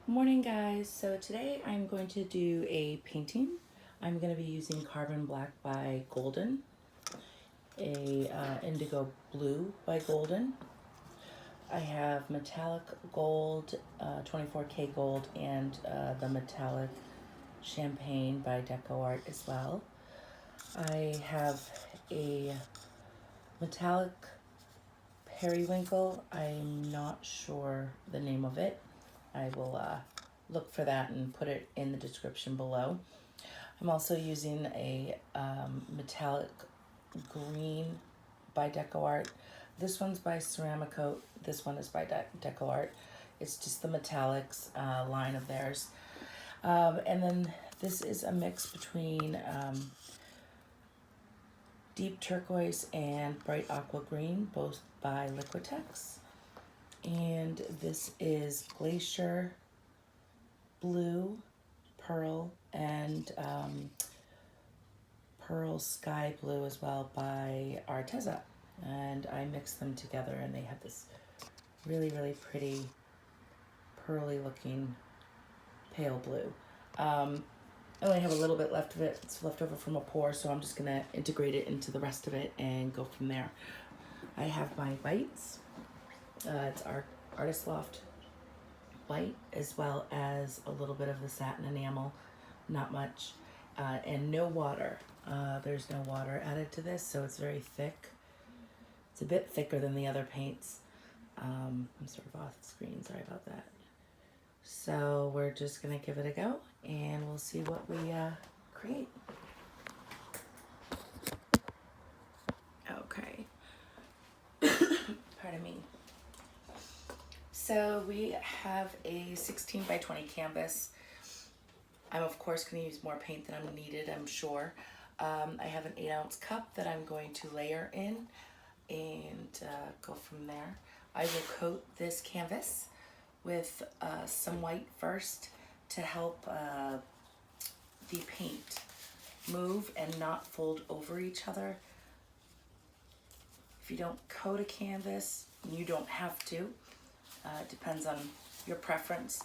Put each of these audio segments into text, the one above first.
Morning guys, so today I'm going to do a painting. I'm going to be using Carbon Black by Golden, a Indigo Blue by Golden. I have metallic gold, 24K gold, and the metallic champagne by Decoart as well. I have a metallic periwinkle. I'm not sure the name of it. I will look for that and put it in the description below. I'm also using a metallic green by Decoart. This one's by Ceramcoat. This one is by Decoart. It's just the metallics line of theirs. And then this is a mix between deep turquoise and bright aqua green, both by Liquitex. And this is Glacier, blue, pearl, and pearl sky blue as well by Arteza. And I mixed them together and they have this really, really pretty pearly looking pale blue. I only have a little bit left of it. It's left over from a pour, so I'm just gonna integrate it into the rest of it and go from there. I have my whites. It's our Artist Loft white, as well as a little bit of the satin enamel, not much, and no water. There's no water added to this, so it's very thick. It's a bit thicker than the other paints. I'm sort of off the screen, sorry about that. So we're just gonna give it a go, and we'll see what we create. Okay. Pardon me. So we have a 16 by 20 canvas. I'm of course going to use more paint than I'm needed, I'm sure. I have an 8-ounce cup that I'm going to layer in and go from there. I will coat this canvas with some white first to help the paint move and not fold over each other. If you don't coat a canvas, you don't have to. It depends on your preference.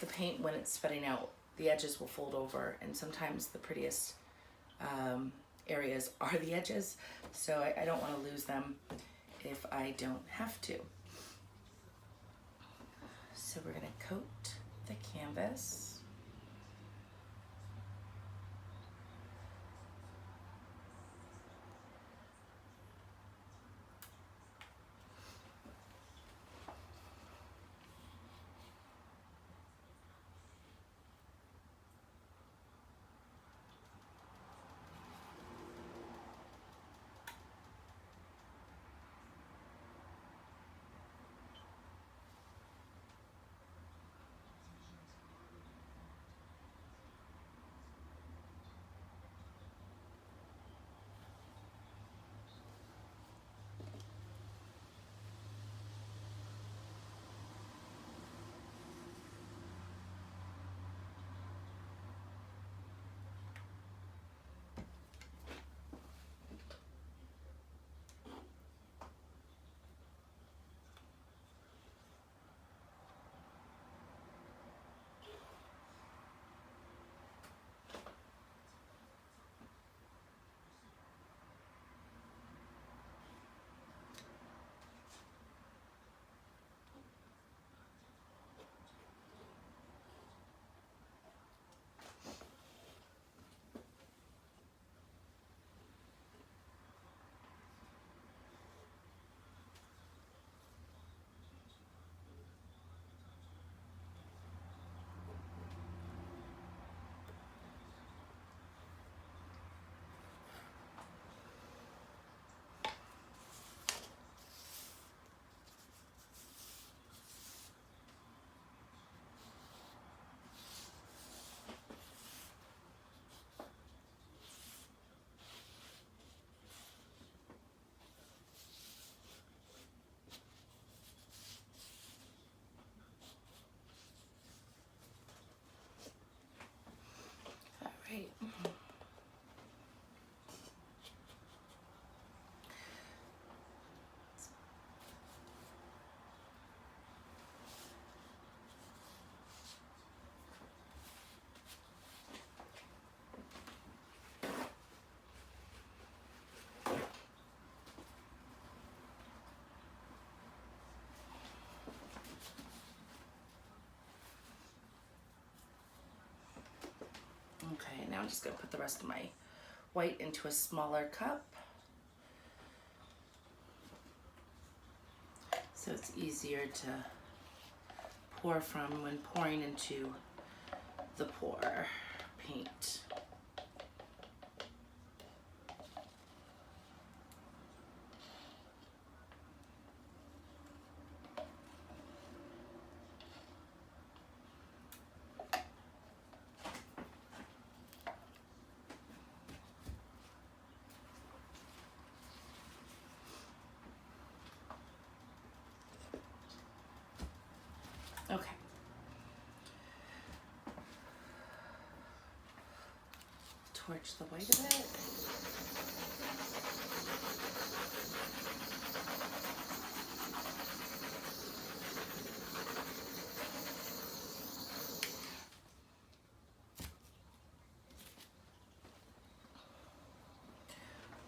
The paint, when it's spreading out, the edges will fold over, and sometimes the prettiest areas are the edges, so I don't want to lose them if I don't have to. So we're going to coat the canvas. I'm just going to put the rest of my white into a smaller cup so it's easier to pour from when pouring into the pour paint. Okay. Torch the white of it.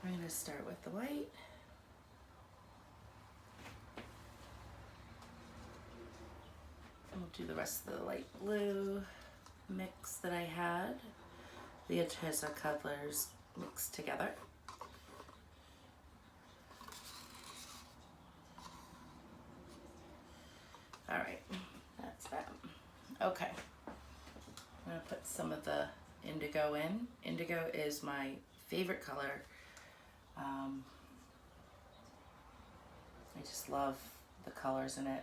We're going to start with the white. And we'll do the rest of the light blue mix that I had. The Arteza colors mixed together. All right, that's that. Okay, I'm gonna put some of the indigo in. Indigo is my favorite color. I just love the colors in it.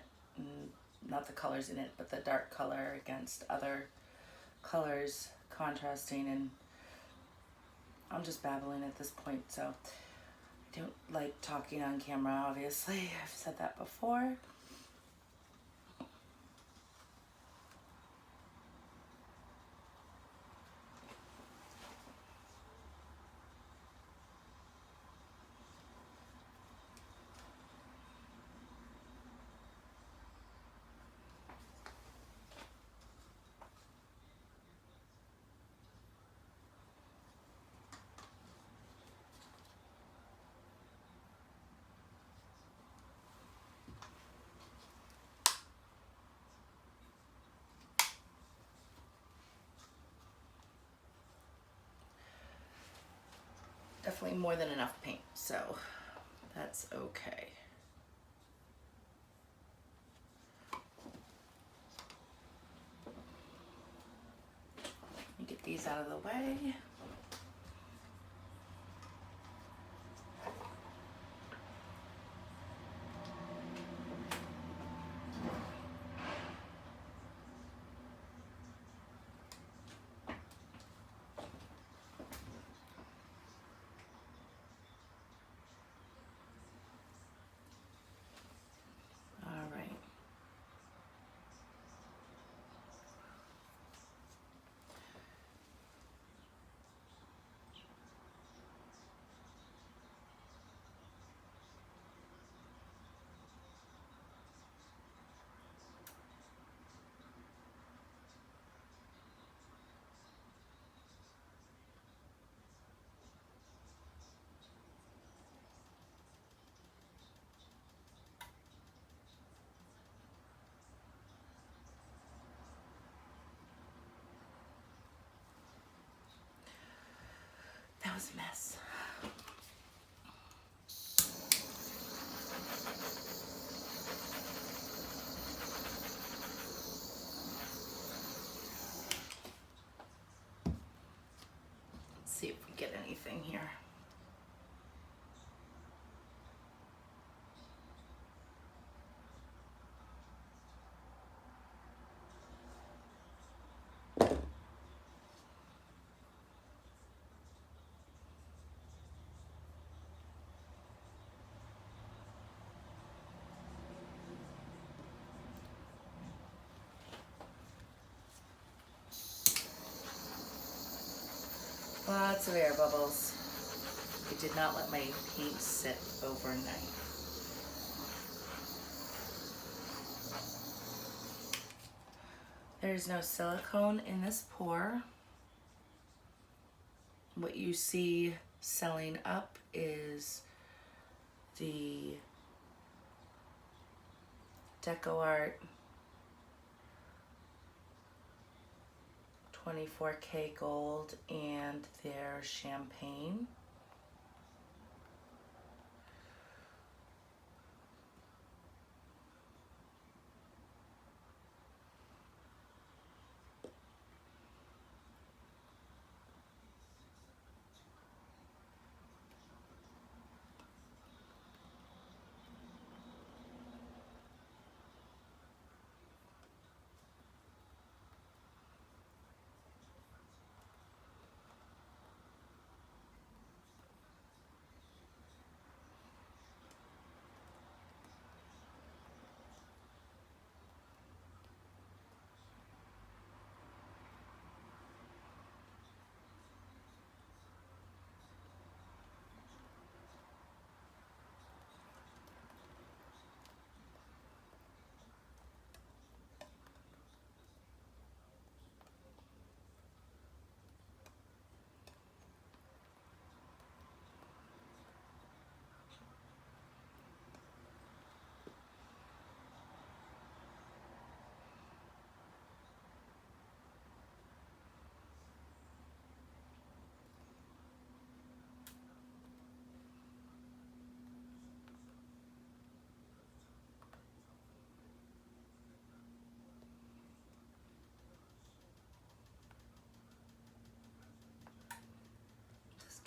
Not the colors in it, but the dark color against other colors contrasting, and I'm just babbling at this point, so I don't like talking on camera, obviously. I've said that before. Definitely more than enough paint, so that's okay. Let me get these out of the way. That was a mess. Let's see if we get anything here. Lots of air bubbles. I did not let my paint sit overnight. There's no silicone in this pour. What you see selling up is the Decoart 24K gold and their champagne.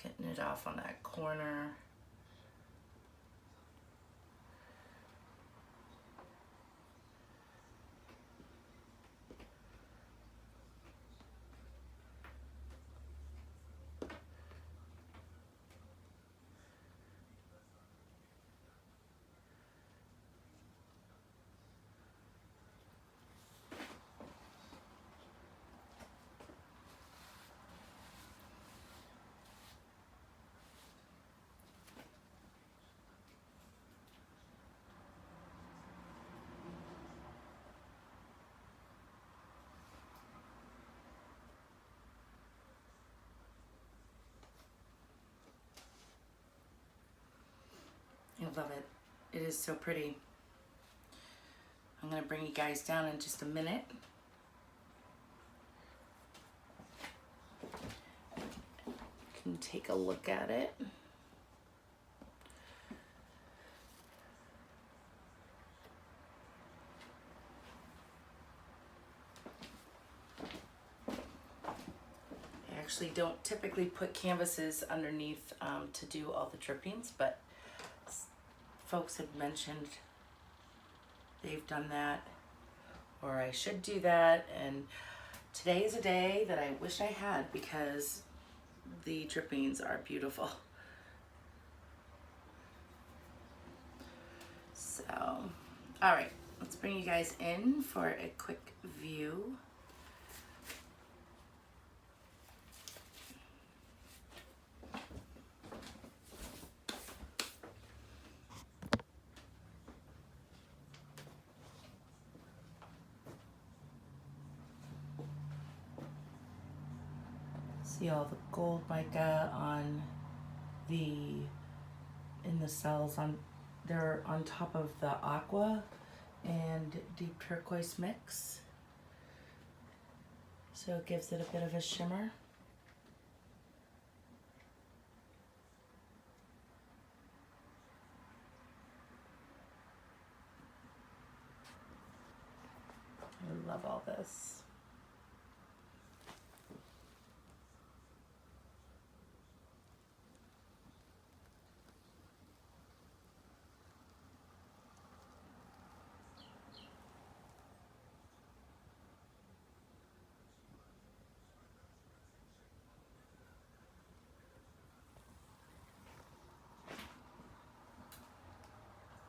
Getting it off on that corner. I love it. It is so pretty. I'm going to bring you guys down in just a minute. You can take a look at it. I actually don't typically put canvases underneath to do all the drippings, but folks have mentioned they've done that, or I should do that, and today is a day that I wish I had because the drippings are beautiful. So, all right, let's bring you guys in for a quick view. See all the gold mica on in the cells on, they're on top of the aqua and deep turquoise mix. So it gives it a bit of a shimmer. I love all this.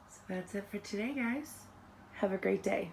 So that's it for today, guys. Have a great day.